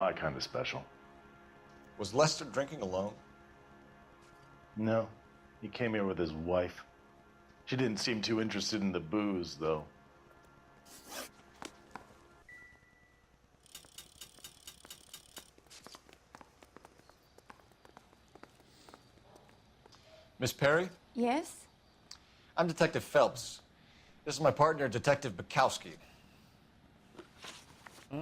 My kind of special. Was Lester drinking alone? No, he came here with his wife. She didn't seem too interested in the booze, though. Miss Perry? Yes? I'm Detective Phelps. This is my partner, Detective Bukowski. No.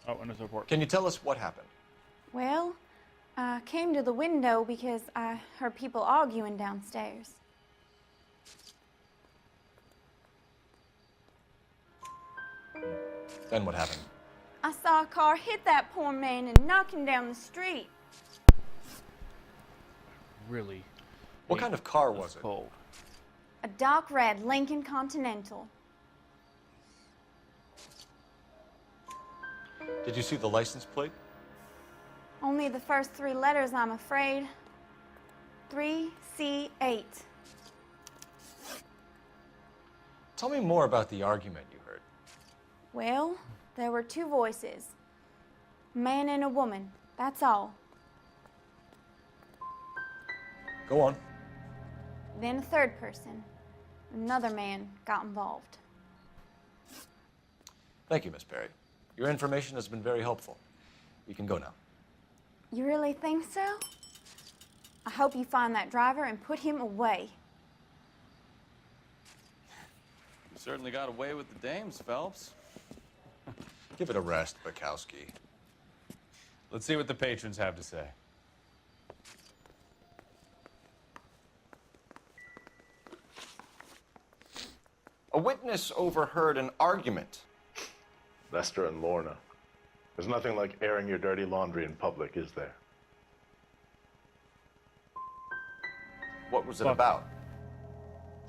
Oh, and his report. Can you tell us what happened? Well, I came to the window because I heard people arguing downstairs. Then what happened? I saw a car hit that poor man and knock him down the street. Really? What kind of car was it? Cold. A dark red Lincoln Continental. Did you see the license plate? Only the first three letters, I'm afraid. 3C8. Tell me more about the argument you heard. Well, there were two voices. A man and a woman, that's all. Go on. Then a third person. Another man got involved. Thank you, Miss Perry. Your information has been very helpful. You can go now. You really think so? I hope you find that driver and put him away. You certainly got away with the dames, Phelps. Give it a rest, Bukowski. Let's see what the patrons have to say. A witness overheard an argument. Lester and Lorna. There's nothing like airing your dirty laundry in public, is there? What was it Fuck. about?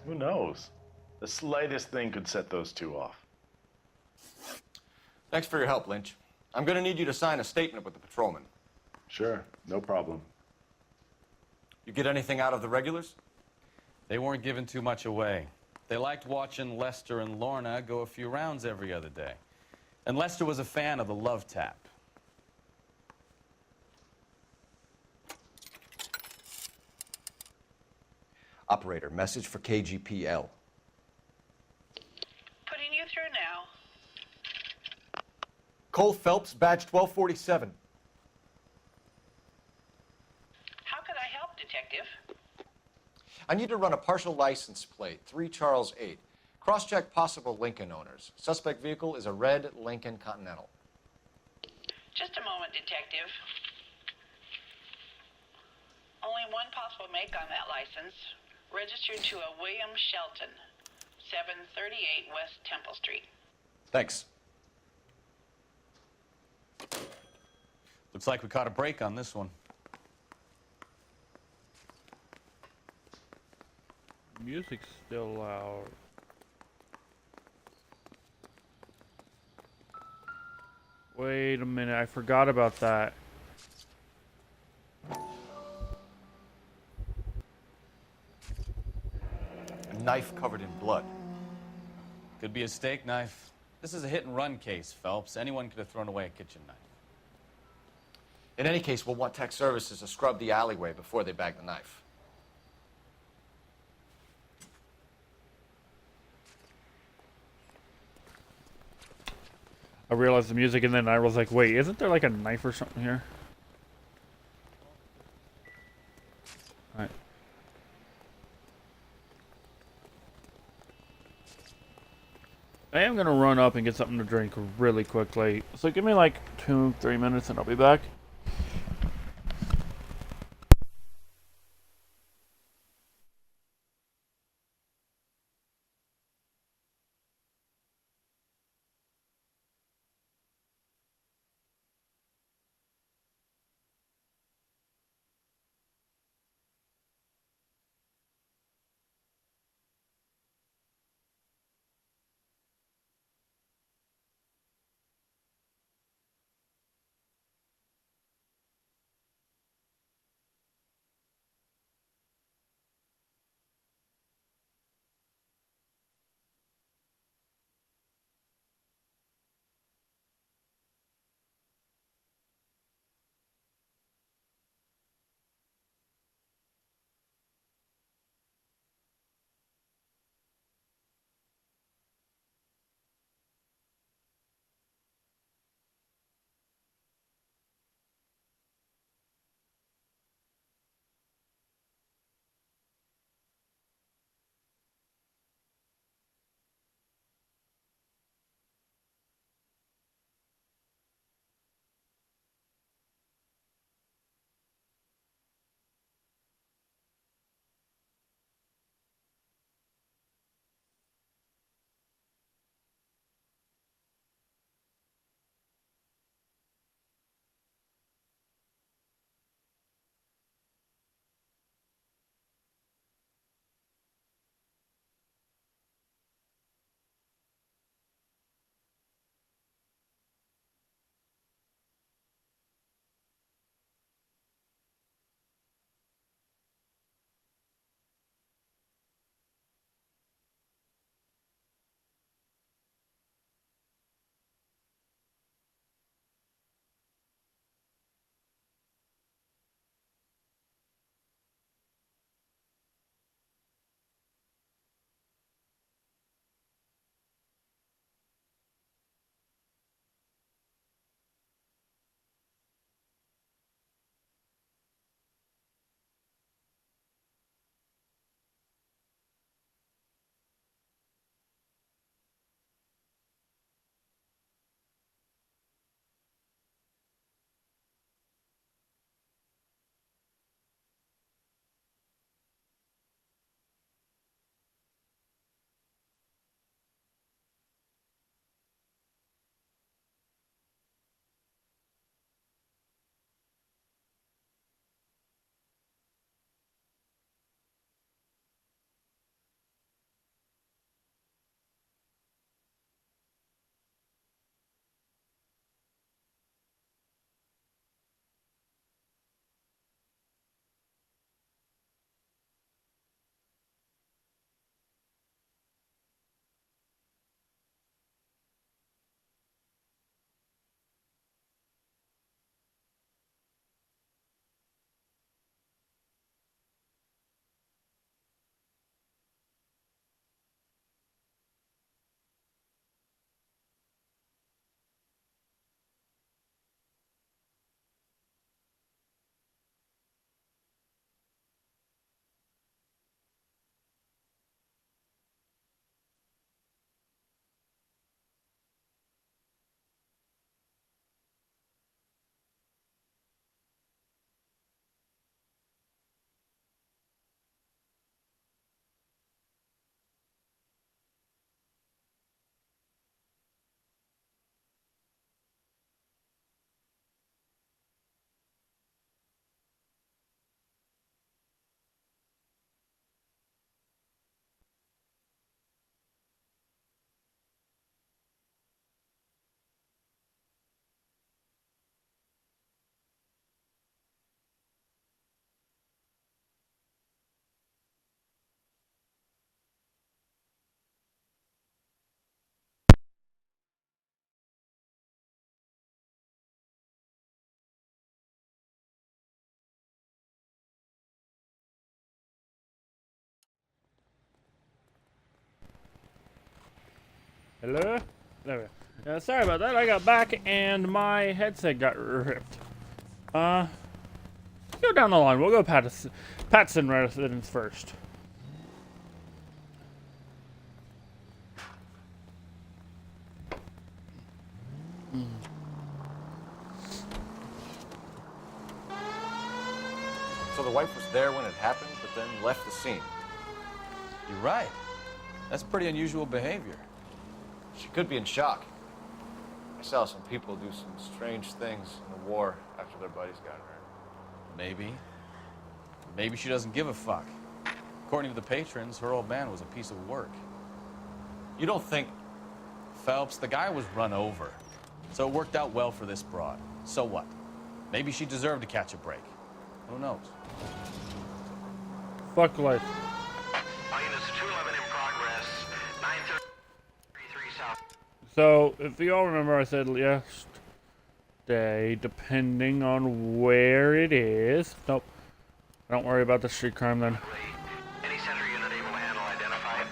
Who knows? The slightest thing could set those two off. Thanks for your help, Lynch. I'm going to need you to sign a statement with the patrolman. Sure, no problem. You get anything out of the regulars? They weren't giving too much away. They liked watching Lester and Lorna go a few rounds every other day. And Lester was a fan of the love tap. Operator, message for KGPL. Putting you through now. Cole Phelps, badge 1247. How could I help, Detective? I need to run a partial license plate, 3 Charles 8. Cross-check possible Lincoln owners. Suspect vehicle is a red Lincoln Continental. Just a moment, Detective. Only one possible make on that license. Registered to a William Shelton, 738 West Temple Street. Thanks. Looks like we caught a break on this one. Music's still loud. Wait a minute, I forgot about that. A knife covered in blood. Could be a steak knife. This is a hit-and-run case, Phelps. Anyone could have thrown away a kitchen knife. In any case, we'll want tech services to scrub the alleyway before they bag the knife. I realized the music and then I was like, wait, isn't there like a knife or something here? Alright. I am gonna run up and get something to drink really quickly. So give me like 2-3 minutes and I'll be back. Hello? There we go. Sorry about that. I got back and my headset got ripped. Go down the line. We'll go Patterson residence first. So the wife was there when it happened, but then left the scene. You're right. That's pretty unusual behavior. She could be in shock. I saw some people do some strange things in the war after their buddies got hurt. Maybe. Maybe she doesn't give a fuck. According to the patrons, her old man was a piece of work. You don't think... Phelps, the guy was run over. So it worked out well for this broad. So what? Maybe she deserved to catch a break. Who knows? Fuck life. All units 211 in progress. 933 south. So, if you all remember, I said yesterday, depending on where it is. Nope. Don't worry about the street crime then. Any center unit able to handle identified?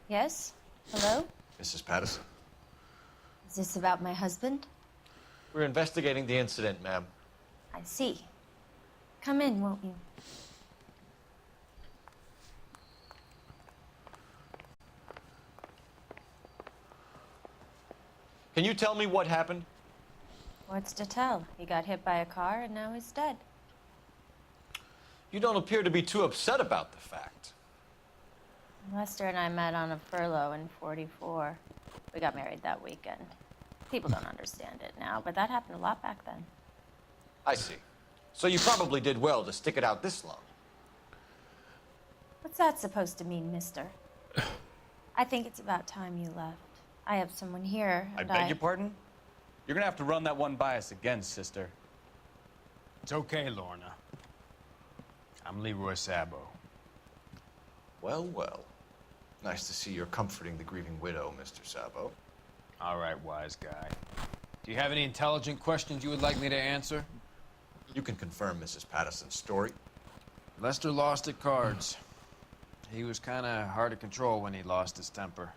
Yes? Hello? Mrs. Patterson? Is this about my husband? We're investigating the incident, ma'am. I see. Come in, won't you? Can you tell me what happened? What's to tell? He got hit by a car and now he's dead. You don't appear to be too upset about the fact. Lester and I met on a furlough in '44. We got married that weekend. People don't understand it now, but that happened a lot back then. I see. So you probably did well to stick it out this long. What's that supposed to mean, mister? I think it's about time you left. I have someone here, I and beg your pardon? You're gonna have to run that one by us again, sister. It's okay, Lorna. I'm Leroy Sabo. Well, well. Nice to see you're comforting the grieving widow, Mr. Sabo. All right, wise guy. Do you have any intelligent questions you would like me to answer? You can confirm Mrs. Patterson's story. Lester lost at cards. He was kind of hard to control when he lost his temper.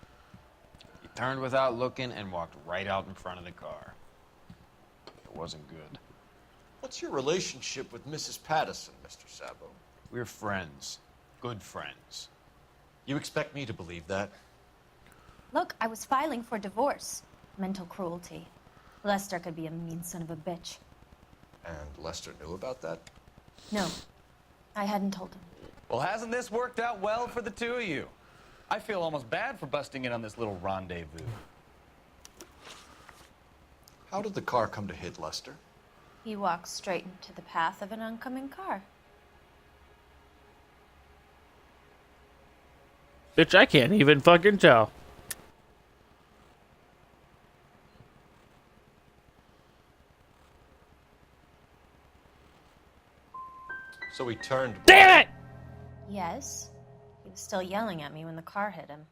He turned without looking and walked right out in front of the car. It wasn't good. What's your relationship with Mrs. Patterson, Mr. Sabo? We're friends. Good friends. You expect me to believe that? Look, I was filing for divorce. Mental cruelty. Lester could be a mean son of a bitch. And Lester knew about that? No, I hadn't told him. Well, hasn't this worked out well for the two of you? I feel almost bad for busting in on this little rendezvous. How did the car come to hit Lester? He walked straight into the path of an oncoming car. Bitch, I can't even fucking tell. So he turned... Damn it! Yes. He was still yelling at me when the car hit him.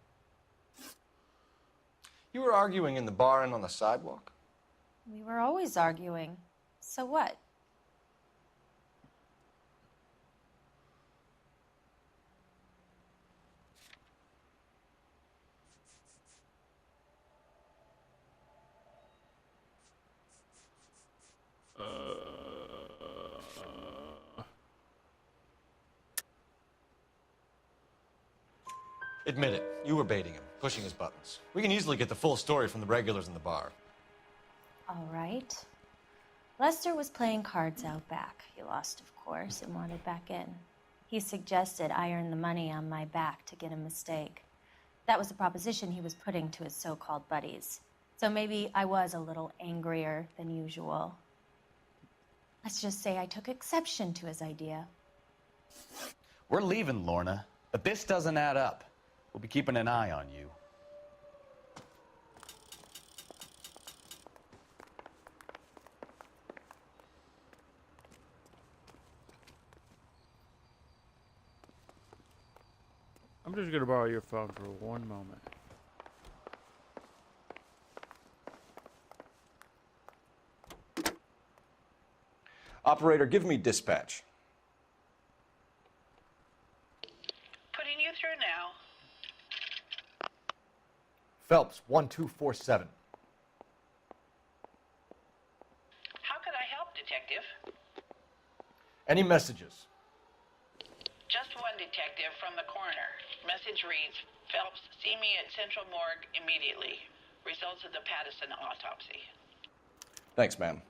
You were arguing in the bar and on the sidewalk? We were always arguing. So what? Admit it. You were baiting him, pushing his buttons. We can easily get the full story from the regulars in the bar. All right. Lester was playing cards out back. He lost, of course, and wanted back in. He suggested I earn the money on my back to get a mistake. That was the proposition he was putting to his so-called buddies. So maybe I was a little angrier than usual. Let's just say I took exception to his idea. We're leaving, Lorna, but this doesn't add up. We'll be keeping an eye on you. I'm just gonna borrow your phone for one moment. Operator, give me dispatch. Putting you through now. Phelps, 1247. How could I help, Detective? Any messages? Just one detective from the coroner. Message reads, Phelps, see me at Central Morgue immediately. Results of the Pattison autopsy. Thanks, ma'am.